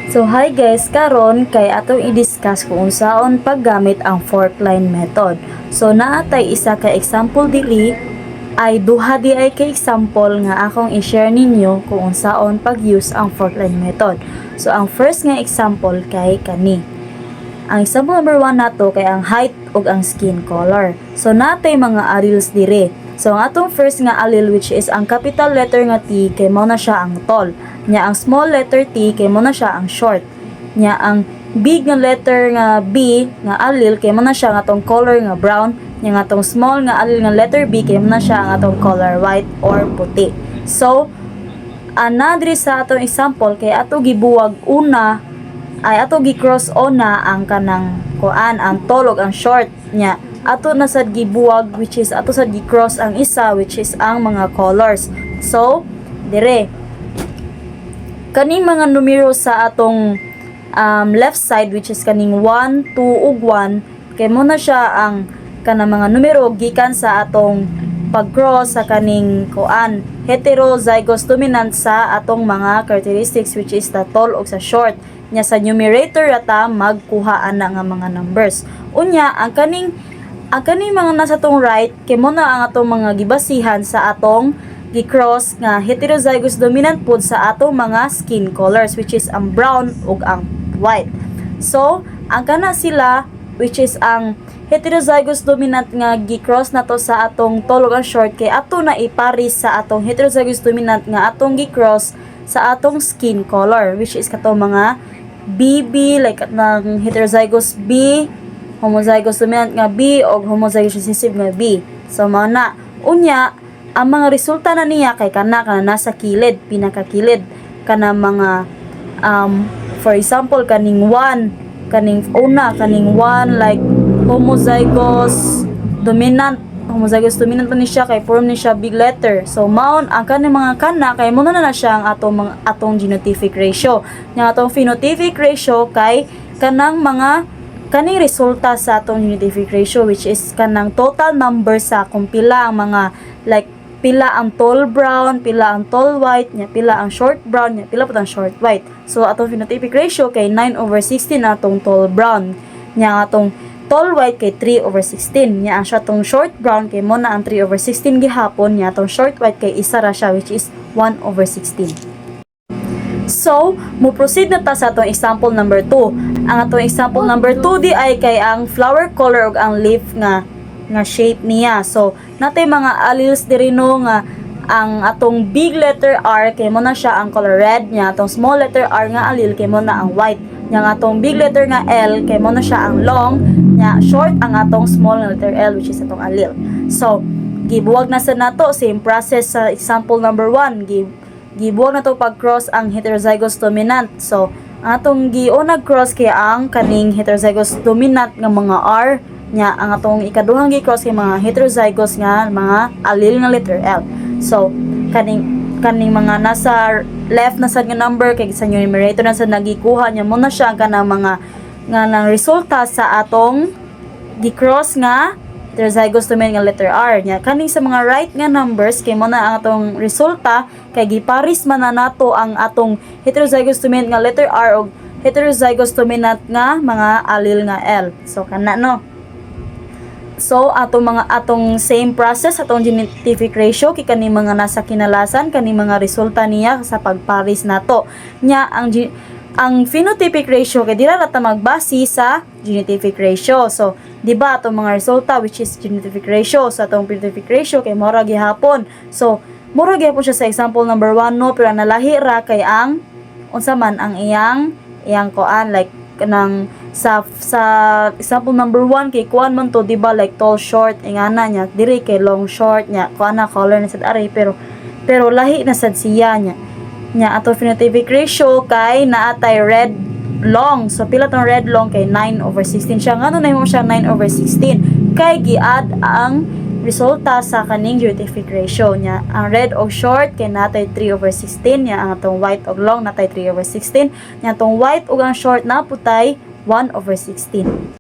So hi guys, karon kay atong i-discuss kung unsaon paggamit ang fork line method. So naatay isa ka example diri ay duha di ay ka example nga akong i-share ninyo kung unsaon pag-use ang fork line method. So ang first nga example kay kani. Ang example number 1 nato kay ang height ug ang skin color. So natay mga alleles diri. So ang atong first nga allele which is ang capital letter nga T kay mao na siya ang tall. Nya ang small letter T kay mo na siya ang short. Nya ang big nga letter nga B nga allele kay mo na siya nga atong color nga brown. Nya nga atong small nga allele nga letter B kay mo na siya ang atong color white or puti. So anadri sa atong example kay ato gibuwag una ay ato gi-cross ona ang kanang kuan ang tall ug ang short nya ato na sad gibuwag which is ato sad gi-cross ang isa which is ang mga colors. So dire kaning mga numero sa atong left side which is kaning 1, 2 ug 1 kay mo na siya ang kanang mga numero gikan sa atong pag-cross sa kaning kuan heterozygous dominant sa atong mga characteristics which is sa tall ug sa short nya sa numerator ata magkuha ana nga mga numbers. Unya ang kaning mga nasa tong right kay mo na ang atong mga gibasihan sa atong gi-cross nga heterozygous dominant pod sa atong mga skin colors which is ang brown ug ang white. So, ang kana sila which is ang heterozygous dominant nga gi-cross nato sa atong tall ug ang short kay ato na iparis sa atong heterozygous dominant nga atong gi-cross sa atong skin color which is kato mga BB like ng heterozygous B, homozygous dominant nga B o homozygous recessive nga B. So, mao na unya ang mga resulta na niya kay kana nasa kilid, pinakakilid kana mga for example kaning 1 kaning 1 like homozygous dominant pa ni siya kay form ni siya big letter. So mao ang kaning mga kana kay mo na siya ang atong genotypic ratio. Yang atong phenotypic ratio kay kanang mga kaning resulta sa atong genotypic ratio which is kanang total number sa kung pila ang mga like pila ang tall brown, pila ang tall white, nya pila ang short brown, nya pila pa ang short white. So atong phenotypic ratio kay 9/16 atong tall brown, nya atong tall white kay 3/16, nya ang atong short brown kay mo na ang 3/16 gihapon, nya atong short white kay isa ra siya which is 1/16. So, mo proceed na ta sa atong example number 2. Ang atong example number 2 di ay kay ang flower color ug ang leaf nga shape niya. So, natay mga alleles diri no nga ang atong big letter R kay mo na siya ang color red niya, atong small letter R nga allele kay mo na ang white. Yang atong big letter nga L kay mo na siya ang long, nya short ang atong small letter L which is atong allele. So, gibuwag na sa nato same process sa example number 1. Gibuwag na to pag-cross ang heterozygous dominant. So, ang atong giunag cross kay ang kaning heterozygous dominant nga mga R nya ang atong ikaduhang gi-cross kay mga heterozygous nga mga allele nga letter L. So kaning mga nasa left na sad nga number kay sa numerator na sad nagikuha nya mo na siya ang kanang mga nga nang resulta sa atong gi-cross nga heterozygous dominant nga letter R nya kaning sa mga right nga numbers kay mo na ang atong resulta kay giparis man na nato ang atong heterozygous dominant nga letter R og heterozygous dominant nga mga allele nga L. So kana no. So atong same process atong genotypic ratio kay kani mga nasa kinalasan kani mga resulta niya sa pagparis nato nya ang phenotypic ratio kay dira ta magbase sa genotypic ratio. So di ba atong mga resulta which is genotypic ratio sa atong phenotypic ratio kay mura gihapon. So mura gihapon siya sa example number 1 no pero nalahi ra kay ang unsa man ang iyang koan like kanang sa example number 1 kay kuan man to di ba like tall short ingana nya diri kay long short nya kuan na color na sad ari pero lahi na sad siya nya ato phenotypic ratio kay naatay red long. So pila tong red long kay 9/16 siya ngano na mo siya 9/16 kay gi-add ang resulta sa kaning genotypic ratio nya ang red og short kay natay 3/16 nya ang atong white og long natay 3/16 nya atong white ug ang short naputay 1/16.